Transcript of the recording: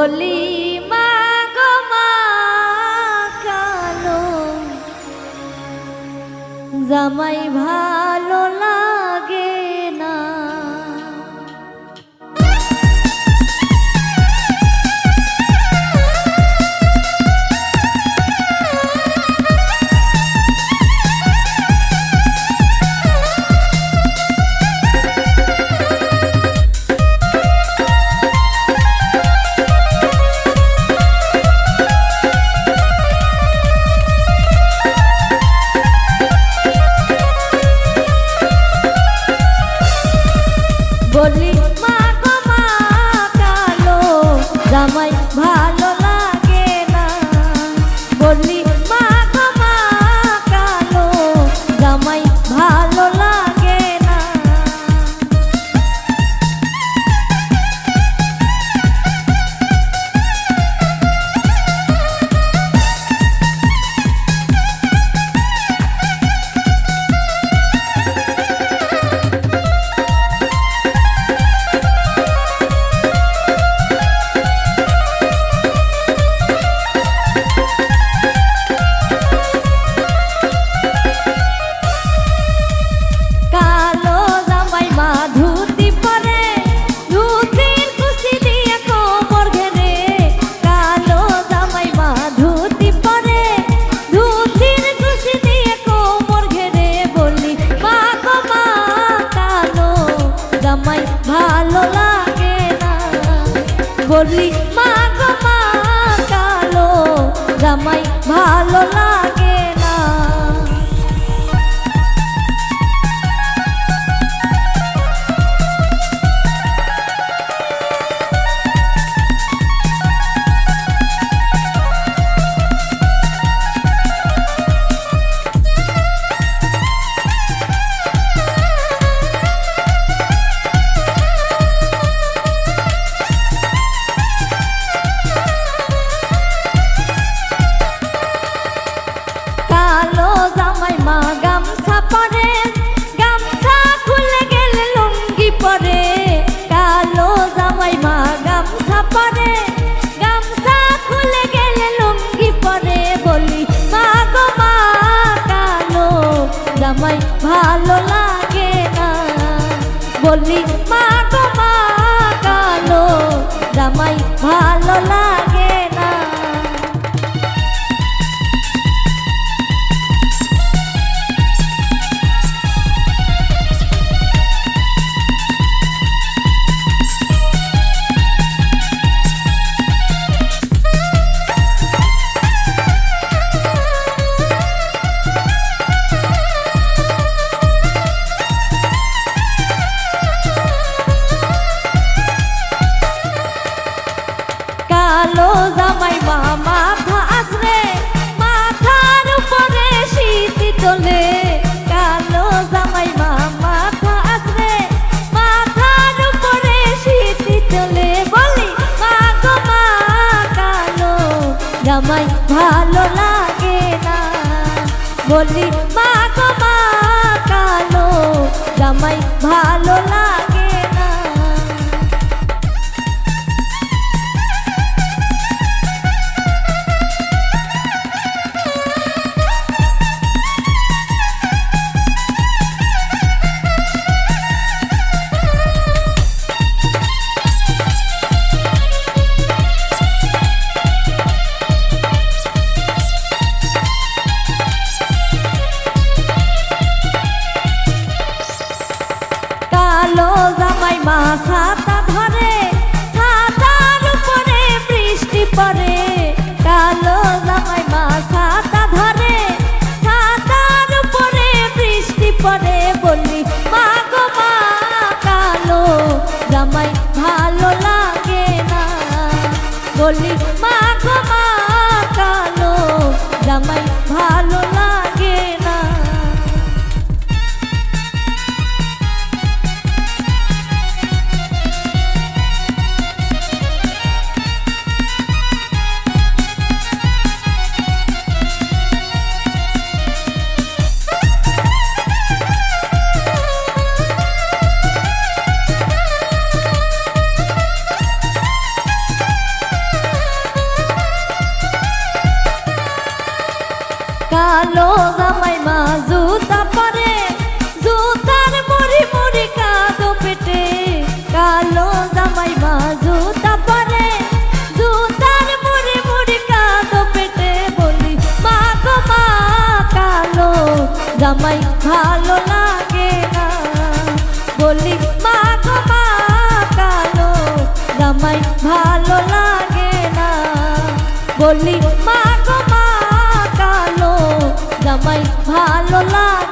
বলি মা গো মা কালো জামাই ভালো লাগে না। বলি মা গো মা কালো জামাই ভালো লাগে না। বলি মা গো মা কালো জামাই ভালো লাগে না। ভালো লাগে না। বলি মা গো মা কালো জামাই ভালো লাগে না। কালো জামাই মা গামছা পরে, গামছা খুলে গেলে লুঙ্গি পরে। কালো জামাই মা গামছা পরে, গামছা খুলে গেলে লুঙ্গি পরে। বলি মা গো মা কালো জামাই ভালো লাগে না। বলি মা গো মা কালো জামাই ভালো লাগে না। কালো জামাই মা মাথা আসরে, মাথার উপরে শীত তোলে। কালো জামাই মা মাথা আসরে, মাথার উপরে শীত তোলে। বলি মা গো মা কালো জামাই ভালো লাগে না। বলি মা গো মা কালো জামাই ভালো লাগে না। কালো জামাই মা ছাতা ধরে, ছাতার উপরে বৃষ্টি পড়ে। কালো জামাই মা ছাতা ধরে, ছাতার উপরে বৃষ্টি পড়ে। বলি মা গো মা কালো জামাই ভালো লাগে না। বলি মা গো মা কালো জামাই ভালো লাগে না। কালো জামাই মা জুতা পরে, জুতার মুড়ি মুড়ি কাঁদো পেটে। কালো জামাই মা জুতা পরে, জুতার মুড়ি মুড়ি কাঁদো পেটে। বলি মা গো মা কালো জামাই ভালো লাগে না। বলি মা গো মা কালো জামাই ভালো লাগে না। বলি মা গো মা কালো জামাই ভালো লাগে।